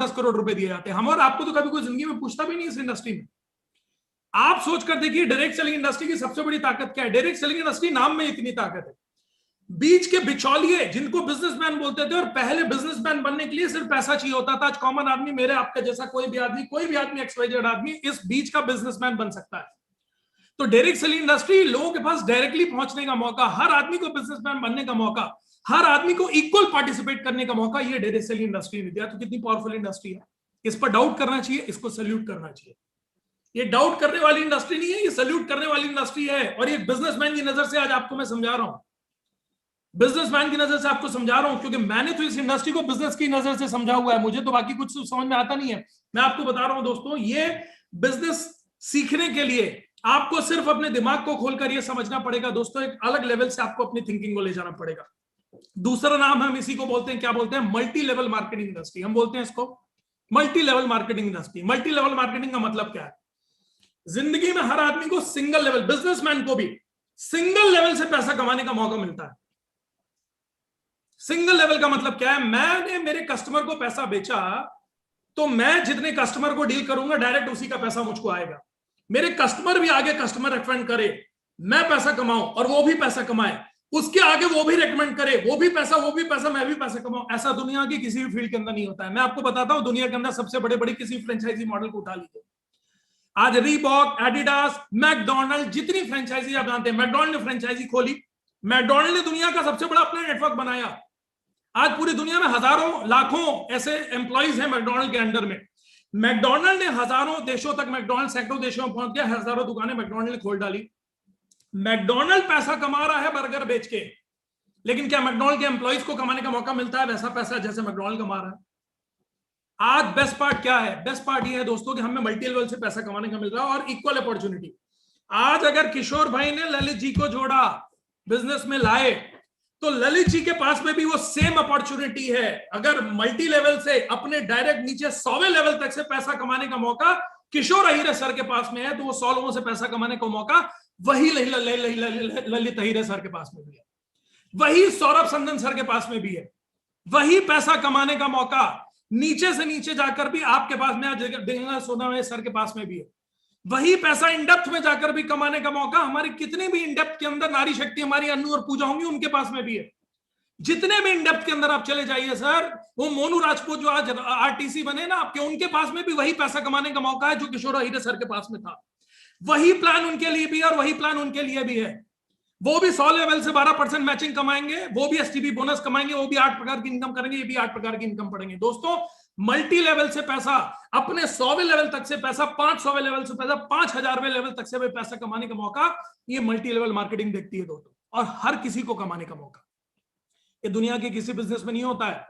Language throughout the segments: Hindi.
10 करोड़ रुपए दिए जाते हैं। हम और आपको तो कभी कोई जिंदगी में पूछता भी नहीं इस इंडस्ट्री में। आप सोच कर देखिए डायरेक्ट सेलिंग इंडस्ट्री की सबसे बड़ी ताकत क्या है। डायरेक्ट सेलिंग इंडस्ट्री नाम में इतनी ताकत है। बीच के बिचौलिए जिनको बिजनेसमैन बोलते थे, और पहले बिजनेसमैन बनने के लिए सिर्फ पैसा चाहिए होता था। आज कॉमन आदमी, मेरे आपका जैसा कोई भी आदमी XYZ आदमी इस बीच का बिजनेसमैन बन सकता है। तो डायरेक्ट सेलिंग इंडस्ट्री लोगों के पास डायरेक्टली पहुंचने का मौका, हर आदमी को बिजनेसमैन बनने का मौका, हर आदमी को इक्वल पार्टिसिपेट करने का मौका, ये डायरेक्ट सेलिंग इंडस्ट्री ने दिया। तो कितनी पावरफुल इंडस्ट्री है, इस पर डाउट करना चाहिए, इसको सैल्यूट करना चाहिए। ये डाउट करने वाली इंडस्ट्री नहीं है, ये सैल्यूट करने वाली इंडस्ट्री है। और ये बिजनेसमैन की नजर से आज आपको मैं समझा रहा हूं, बिजनेसमैन की नजर से आपको समझा रहा हूं, क्योंकि मैंने तो इस इंडस्ट्री को बिजनेस की नजर से समझा हुआ है। मुझे तो बाकी कुछ समझ में आता नहीं है। मैं आपको बता रहा हूं दोस्तों, ये बिजनेस सीखने के लिए आपको सिर्फ अपने दिमाग को खोलकर यह समझना पड़ेगा दोस्तों, एक अलग लेवल से आपको अपनी थिंकिंग को ले जाना पड़ेगा। दूसरा नाम हम इसी को बोलते हैं, क्या बोलते हैं, मल्टी लेवल मार्केटिंग इंडस्ट्री। हम बोलते हैं इसको multi level marketing industry. Multi level marketing का मतलब क्या है? जिंदगी में हर आदमी को सिंगल लेवल, बिजनेसमैन को भी सिंगल लेवल से पैसा कमाने का मौका मिलता है। सिंगल लेवल का मतलब क्या है? मैंने मेरे कस्टमर को पैसा बेचा तो मैं जितने कस्टमर को डील करूंगा डायरेक्ट उसी का पैसा मुझको आएगा। मेरे कस्टमर भी आगे कस्टमर रेकमेंड करे, मैं पैसा कमाऊं और वो भी पैसा कमाए, उसके आगे वो भी रेकमेंड करे, वो भी पैसा मैं भी पैसा कमाऊं। ऐसा दुनिया की किसी भी फील्ड के अंदर नहीं होता है। मैं आपको बताता हूं, दुनिया के अंदर सबसे बड़े बड़े किसी फ्रेंचाइजी मॉडल को उठा लीजिए। आज रीबॉक, एडिडास, मैकडोनल्ड, जितनी फ्रेंचाइजी आप जानते हैं, मैकडोनल्ड ने फ्रेंचाइजी खोली। मैकडोनल्ड ने दुनिया का सबसे बड़ा अपना नेटवर्क बनाया। आज पूरी दुनिया में हजारों लाखों ऐसे एम्प्लॉइज हैं मैकडोनल्ड के अंडर में। मैकडोनल्ड ने हजारों देशों तक, मैकडोनल्ड सैकड़ों देशों में पहुंच गया, हजारों दुकानें मैकडोनल्ड ने खोल डाली। मैकडोनल्ड पैसा कमा रहा है बर्गर बेच के, लेकिन क्या मैकडोनल्ड के एम्प्लॉइज को कमाने का मौका मिलता है वैसा पैसा जैसे मैकडोनल्ड कमा रहा है? आज बेस्ट पार्ट क्या है? बेस्ट पार्ट ये है दोस्तों कि हमें मल्टी लेवल से पैसा कमाने का मिल रहा है और इक्वल अपॉर्चुनिटी। आज अगर किशोर भाई ने ललित जी को जोड़ा, बिजनेस में लाए, तो ललित जी के पास में भी वो सेम अपॉर्चुनिटी है। अगर मल्टी लेवल से अपने डायरेक्ट नीचे 100वें लेवल तक से पैसा कमाने का मौका किशोर अहीरे सर के पास में है, तो वो 100 लोगों से पैसा कमाने का मौका वही ललित अहीरे सर के पास में भी है, वही सौरभ संदन सर के पास में भी है। वही पैसा कमाने का मौका नीचे से नीचे जाकर भी आपके पास में आज डेंगला सोना सर के पास में भी है। वही पैसा इनडेप्थ में जाकर भी कमाने का मौका हमारी कितने भी इनडेप्थ के अंदर नारी शक्ति हमारी अन्नू और पूजा होंगी उनके पास में भी है। जितने भी इनडेप्थ के अंदर आप चले जाइए सर, वो मोनू राजपूत जो आज आरटीसी बने ना आपके, उनके पास में भी वही पैसा कमाने का मौका है जो किशोर अहीरे सर के पास में था। वही प्लान उनके लिए भी है और वही प्लान उनके लिए भी है। वो भी 100 लेवल से 12% मैचिंग कमाएंगे, वो भी एसटीबी बोनस कमाएंगे, वो भी 8 प्रकार की इनकम करेंगे, ये भी 8 प्रकार की इनकम पड़ेंगे। दोस्तों, मल्टी लेवल से पैसा, अपने 100वें लेवल तक से पैसा, 500वें लेवल से पैसा, 5000वें लेवल तक से भी पैसा कमाने का मौका ये मल्टी लेवल मार्केटिंग देखती है दोस्तों, और हर किसी को कमाने का मौका। ये दुनिया के किसी बिजनेस में नहीं होता है।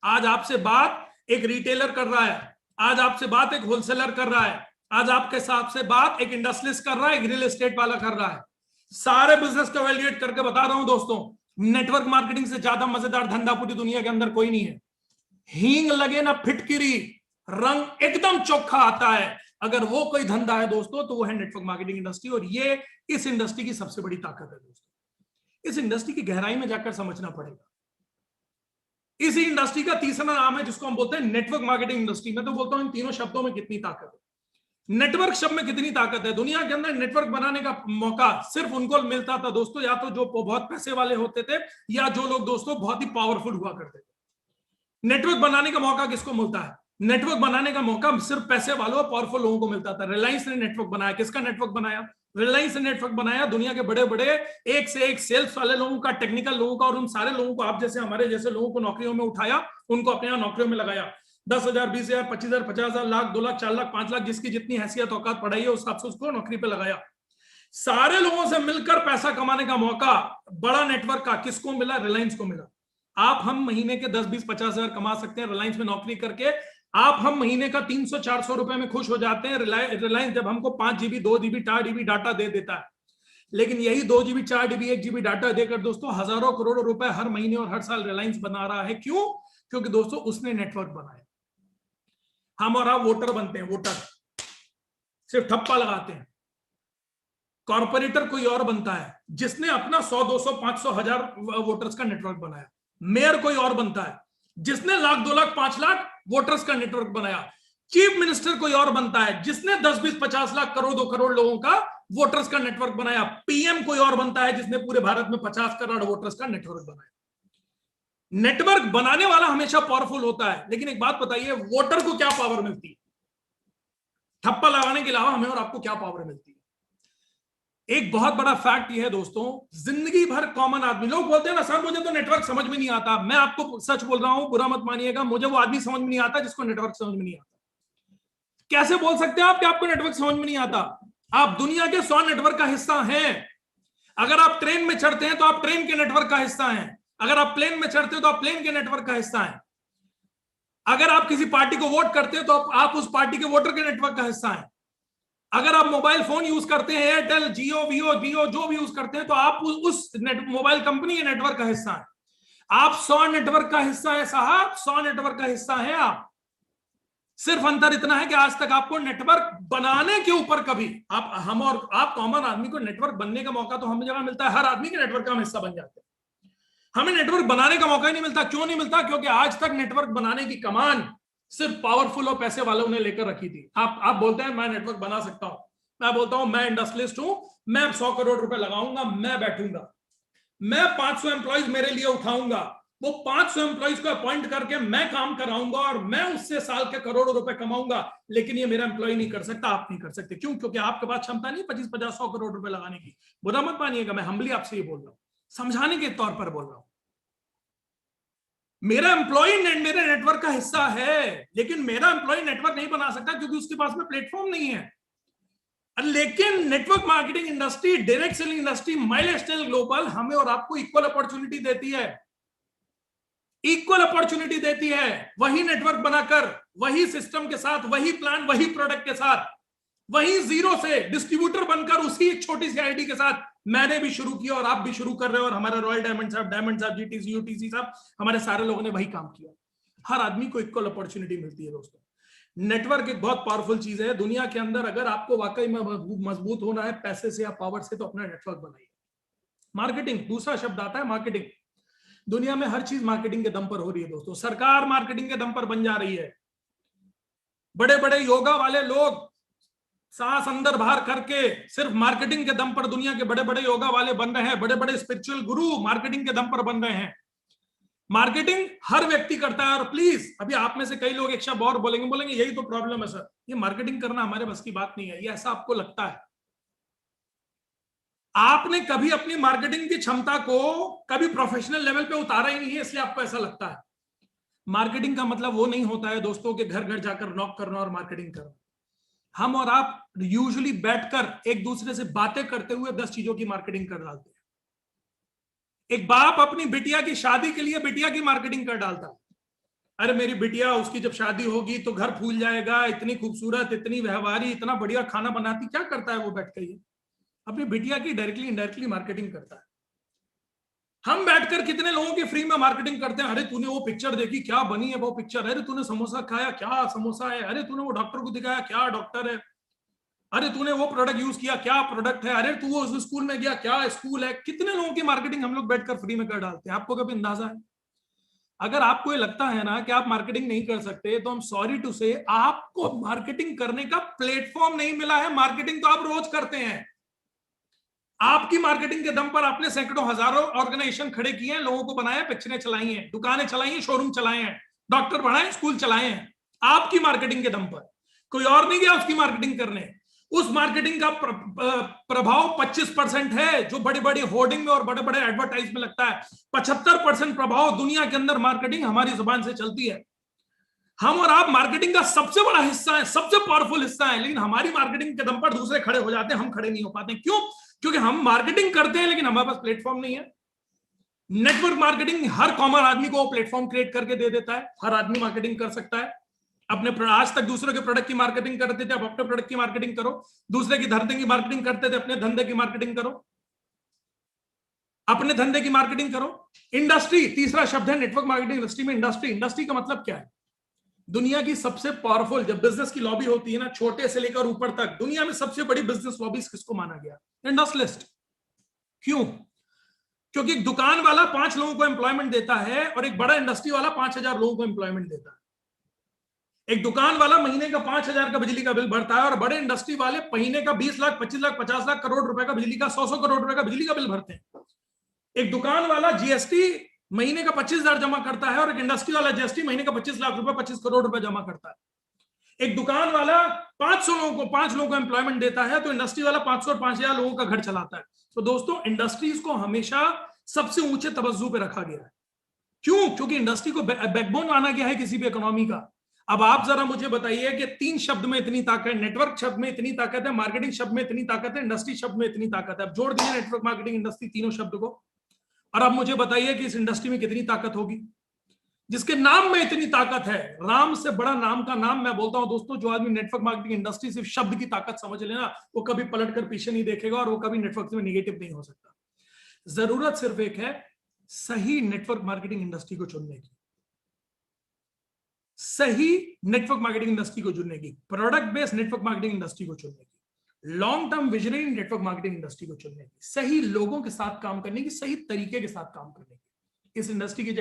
आज आपसे बात एक रिटेलर कर रहा है, आज आपसे बात एक होलसेलर कर रहा है, आज आपके साथ से बात एक इंडस्ट्रियलिस्ट कर रहा है, एक रियल एस्टेट वाला कर रहा है। सारे बिजनेस को वैल्यूएट करके बता रहा हूं दोस्तों, नेटवर्क मार्केटिंग से ज्यादा मजेदार धंधा पूरी दुनिया के अंदर कोई नहीं है। हींग लगे ना फिटकिरी, रंग एकदम चोखा आता है। अगर वो कोई धंधा है दोस्तों तो वो है नेटवर्क मार्केटिंग इंडस्ट्री, और ये इस इंडस्ट्री की सबसे बड़ी ताकत है दोस्तों। इस इंडस्ट्री की गहराई में जाकर समझना पड़ेगा। इसी इंडस्ट्री का तीसरा नाम है जिसको हम बोलते हैं नेटवर्क मार्केटिंग इंडस्ट्री। मैं तो बोलता हूं इन तीनों शब्दों में कितनी ताकत है, नेटवर्क शब्द में कितनी ताकत है। दुनिया के अंदर नेटवर्क बनाने का मौका सिर्फ उनको मिलता था दोस्तों, या तो जो बहुत पैसे वाले होते थे, या जो लोग दोस्तों बहुत ही पावरफुल हुआ करते थे। नेटवर्क बनाने का मौका किसको मिलता है? नेटवर्क बनाने का मौका सिर्फ पैसे वालों और पावरफुल लोगों को मिलता था। रिलायंस ने नेटवर्क बनाया। किसका नेटवर्क बनाया? रिलायंस ने नेटवर्क बनाया। दुनिया के बड़े बड़े एक से एक सेल्स वाले लोगों का, टेक्निकल लोगों का, और उन सारे लोगों को, आप जैसे हमारे जैसे लोगों को नौकरियों में उठाया, उनको अपने यहां नौकरियों में लगाया। 10,000, 20,000, 25,000, 50,000, लाख, 2 लाख, 4 लाख, 5 लाख, जिसकी जितनी हैसियत औकात पढ़ाई है उस हिसाब से उसको नौकरी पे लगाया। सारे लोगों से मिलकर पैसा कमाने का मौका बड़ा नेटवर्क का किसको मिला? रिलायंस को मिला। आप हम महीने के 10, 20, 50,000 कमा सकते हैं रिलायंस में नौकरी करके। आप हम महीने का 300, 400 रुपए में खुश हो जाते हैं रिलायंस जब हमको 5 GB, 2 GB, 4 GB डाटा दे देता है। लेकिन यही 2 GB, 4 GB, 1 GB डाटा देकर दोस्तों हजारों करोड़ों रुपए हर महीने और हर साल रिलायंस बना रहा है। क्यों? क्योंकि दोस्तों उसने नेटवर्क बनाया। हम और आप वोटर बनते हैं, वोटर सिर्फ ठप्पा लगाते हैं। कॉर्पोरेटर कोई और बनता है जिसने अपना 100, 200, 500, 1000 वोटर्स का नेटवर्क बनाया। मेयर कोई और बनता है जिसने लाख 2 लाख 5 लाख वोटर्स का नेटवर्क बनाया। चीफ मिनिस्टर कोई और बनता है जिसने 10 20 50 लाख करोड़ 2 करोड़ लोगों का वोटर्स का नेटवर्क बनाया। पीएम कोई और बनता है जिसने पूरे भारत में 50 करोड़ वोटर्स का नेटवर्क बनाया। नेटवर्क बनाने वाला हमेशा पावरफुल होता है, लेकिन एक बात बताइए, वोटर को क्या पावर मिलती है? ठप्पा लगाने के अलावा हमें और आपको क्या पावर मिलती है? एक बहुत बड़ा फैक्ट यह है दोस्तों, जिंदगी भर कॉमन आदमी, लोग बोलते हैं ना सर मुझे तो नेटवर्क समझ में नहीं आता। मैं आपको सच बोल रहा हूं, बुरा मत मानिएगा, मुझे वो आदमी समझ में नहीं आता जिसको नेटवर्क समझ में नहीं आता। कैसे बोल सकते हैं आप कि आपको नेटवर्क समझ में नहीं आता? आप दुनिया के 100 नेटवर्क का हिस्सा हैं। अगर आप ट्रेन में चढ़ते हैं तो आप ट्रेन के नेटवर्क का हिस्सा हैं। अगर आप प्लेन में चढ़ते हो तो आप प्लेन के नेटवर्क का हिस्सा हैं। अगर आप किसी पार्टी को वोट करते हो तो आप उस पार्टी के वोटर के नेटवर्क का हिस्सा हैं। अगर आप मोबाइल फोन यूज करते हैं, एयरटेल, जियो, वीओ जो भी यूज करते हैं, तो आप उस मोबाइल कंपनी के नेटवर्क का हिस्सा है। आप 100 नेटवर्क का हिस्सा है साहब, 100 नेटवर्क का हिस्सा है आप। सिर्फ अंतर इतना है कि आज तक आपको नेटवर्क बनाने के ऊपर कभी हम और आप कॉमन आदमी को नेटवर्क बनने का मौका तो हमें जगह मिलता है, हर आदमी के नेटवर्क का हम हिस्सा बन जाते हैं। हमें नेटवर्क बनाने का मौका ही नहीं मिलता। क्यों नहीं मिलता? क्योंकि आज तक नेटवर्क बनाने की कमान सिर्फ पावरफुल और पैसे वालों ने लेकर रखी थी। आप बोलते हैं मैं नेटवर्क बना सकता हूं, मैं बोलता हूं मैं इंडस्ट्रियलिस्ट हूं, मैं 100 करोड़ रुपए लगाऊंगा, मैं बैठूंगा, मैं 500 एम्प्लॉइज मेरे लिए उठाऊंगा, वो 500 एम्प्लॉइज को अपॉइंट करके मैं काम कराऊंगा और मैं उससे साल के करोड़ों रुपए कमाऊंगा। लेकिन ये मेरा एम्प्लॉय नहीं कर सकता, आप नहीं कर सकते। क्यों? क्योंकि आपके पास क्षमता नहीं 25-50-100 करोड़ रुपए लगाने की। बुरा मत मानिएगा, मैं हम्बली आपसे ये बोल रहा हूं, समझाने के तौर पर बोल रहा हूं। मेरा एम्प्लॉय मेरे नेटवर्क का हिस्सा है, लेकिन मेरा एम्प्लॉय नेटवर्क नहीं बना सकता क्योंकि उसके पास में प्लेटफॉर्म नहीं है। लेकिन network marketing industry, direct selling industry, milestone global हमें और आपको इक्वल अपॉर्चुनिटी देती है, इक्वल अपॉर्चुनिटी देती है। वही नेटवर्क बनाकर, वही सिस्टम के साथ, वही प्लान, वही प्रोडक्ट के साथ, वही जीरो से डिस्ट्रीब्यूटर बनकर, उसी एक छोटी सी आईडी के साथ मैंने भी शुरू किया और आप भी शुरू कर रहे हो, और हमारे रॉयल डायमंड साहब, जीटीसी, यूटीसी साहब, हमारे सारे लोगों ने वही काम किया। हर आदमी को इक्वल अपॉर्चुनिटी मिलती है दोस्तों। नेटवर्क एक बहुत पावरफुल चीज है दुनिया के अंदर। अगर आपको वाकई में मजबूत होना है पैसे से या पावर से, तो अपना नेटवर्क बनाइए। मार्केटिंग, दूसरा शब्द आता है मार्केटिंग। दुनिया में हर चीज मार्केटिंग के दम पर हो रही है दोस्तों। सरकार मार्केटिंग के दम पर बन जा रही है। बड़े बड़े योगा वाले लोग सांस अंदर बाहर करके सिर्फ मार्केटिंग के दम पर दुनिया के बड़े बड़े योगा वाले बन रहे हैं। बड़े बड़े स्पिरिचुअल गुरु मार्केटिंग के दम पर बन रहे हैं। मार्केटिंग हर व्यक्ति करता है। और प्लीज, अभी आप में से कई लोग एक शब्द और बोलेंगे यही तो प्रॉब्लम है सर, ये मार्केटिंग करना हमारे बस की बात नहीं है, ये ऐसा आपको लगता है। आपने कभी अपनी मार्केटिंग की क्षमता को कभी प्रोफेशनल लेवल पे उतारा ही नहीं है, इसलिए आपको ऐसा लगता है। मार्केटिंग का मतलब वो नहीं होता है दोस्तों के घर घर जाकर नॉक करना और मार्केटिंग करना। हम और आप यूजुअली बैठकर एक दूसरे से बातें करते हुए 10 चीजों की मार्केटिंग कर डालते हैं। एक बाप अपनी बिटिया की शादी के लिए बिटिया की मार्केटिंग कर डालता है। अरे मेरी बिटिया, उसकी जब शादी होगी तो घर फूल जाएगा, इतनी खूबसूरत, इतनी व्यवहारी, इतना बढ़िया खाना बनाती। क्या करता है वो बैठ कर? अपनी बिटिया की डायरेक्टली इनडायरेक्टली मार्केटिंग करता है। हम बैठकर कितने लोगों की फ्री में मार्केटिंग करते हैं। अरे तूने वो पिक्चर देखी, क्या बनी है वो पिक्चर। अरे तूने समोसा खाया, क्या समोसा है। अरे तूने वो डॉक्टर को दिखाया, क्या डॉक्टर है। अरे तूने वो प्रोडक्ट यूज किया, क्या प्रोडक्ट है। अरे तू उस स्कूल में गया, क्या स्कूल है। कितने लोगों की मार्केटिंग हम लोग बैठकर फ्री में कर डालते हैं। आपको कभी अंदाजा है? अगर आपको ये लगता है ना कि आप मार्केटिंग नहीं कर सकते, तो हम सॉरी टू से, आपको मार्केटिंग करने का प्लेटफॉर्म नहीं मिला है। मार्केटिंग तो आप रोज करते हैं। आपकी मार्केटिंग के दम पर आपने सैकड़ों हजारों ऑर्गेनाइजेशन खड़े किए हैं, लोगों को बनाया, पिक्चरें चलाई हैं, दुकानें चलाई हैं, शोरूम चलाए हैं, डॉक्टर बढ़ाए, स्कूल चलाए हैं। आपकी मार्केटिंग के दम पर। कोई और नहीं गया उसकी मार्केटिंग करने। उस मार्केटिंग का प्रभाव 25% है जो बड़ी बड़ी होर्डिंग में और बड़े बड़े एडवर्टाइज में लगता है। 75% प्रभाव दुनिया के अंदर मार्केटिंग हमारी जुबान से चलती है। हम और आप मार्केटिंग का सबसे बड़ा हिस्सा है, सबसे पावरफुल हिस्सा है, लेकिन हमारी मार्केटिंग के दम पर दूसरे खड़े हो जाते हैं, हम खड़े नहीं हो पाते। क्यों? क्योंकि हम मार्केटिंग करते हैं लेकिन हमारे पास प्लेटफॉर्म नहीं है। नेटवर्क मार्केटिंग हर कॉमन आदमी को प्लेटफॉर्म क्रिएट करके दे देता है। हर आदमी मार्केटिंग कर सकता है। अपने आज तक दूसरे के प्रोडक्ट की मार्केटिंग करते थे, अब अपने प्रोडक्ट की मार्केटिंग करो। दूसरे की धंधे की मार्केटिंग करते थे, अपने धंधे की मार्केटिंग करो। अपने धंधे की मार्केटिंग करो। इंडस्ट्री, तीसरा शब्द है नेटवर्क मार्केटिंग इंडस्ट्री में। इंडस्ट्री का मतलब क्या है? दुनिया की सबसे पावरफुल, जब बिजनेस की लॉबी होती है ना, छोटे से लेकर ऊपर तक, दुनिया में सबसे बड़ी बिजनेस लॉबी किसको माना गया? इंडस्ट्रियलिस्ट। क्यों? क्योंकि एक दुकान वाला 5 लोगों को एम्प्लॉयमेंट देता है और एक बड़ा इंडस्ट्री वाला 5,000 लोगों को एम्प्लॉयमेंट देता है। एक दुकान वाला महीने का 5,000 का बिजली का बिल भरता है और बड़े इंडस्ट्री वाले महीने का 20 लाख, 25 लाख, 50 लाख, करोड़ रुपए का बिजली का, 100 करोड़ रुपए का बिजली का बिल भरते हैं। एक दुकान वाला जीएसटी महीने का 25,000 जमा करता है और एक इंडस्ट्री वाला जीएसटी महीने का 25 लाख रुपए, 25 करोड़ रुपए जमा करता है। एक दुकान वाला 5 लोगों को एम्प्लॉयमेंट देता है, तो इंडस्ट्री वाला 500 और 5,000 लोगों का घर चलाता है। तो दोस्तों, इंडस्ट्रीज को हमेशा सबसे ऊंचे तवज्जो पे रखा गया है। क्यों? क्योंकि इंडस्ट्री को बैकबोन माना गया है किसी भी इकोनॉमी का। अब आप जरा मुझे बताइए कि 3 शब्द में इतनी ताकत है, नेटवर्क शब्द में इतनी ताकत है, मार्केटिंग शब्द में इतनी ताकत है, इंडस्ट्री शब्द में इतनी ताकत है। अब जोड़ दीजिए नेटवर्क, मार्केटिंग, इंडस्ट्री, तीनों शब्द को, और अब मुझे बताइए कि इस इंडस्ट्री में कितनी ताकत होगी। जिसके नाम में इतनी ताकत है, राम से बड़ा नाम का नाम मैं बोलता हूं दोस्तों, जो आदमी नेटवर्क मार्केटिंग इंडस्ट्री सिर्फ शब्द की ताकत समझ लेना, वो कभी पलट कर पीछे नहीं देखेगा और वो कभी नेटवर्क में निगेटिव नहीं हो सकता। जरूरत सिर्फ एक है, सही नेटवर्क मार्केटिंग इंडस्ट्री को चुनने की, सही नेटवर्क मार्केटिंग इंडस्ट्री को चुनने की, product based network marketing industry को चुनने की, long term visionary network marketing industry को चुनने की, सही लोगों के साथ काम करने की, सही तरीके के साथ काम करने की। इस इंडस्ट्री के जैसे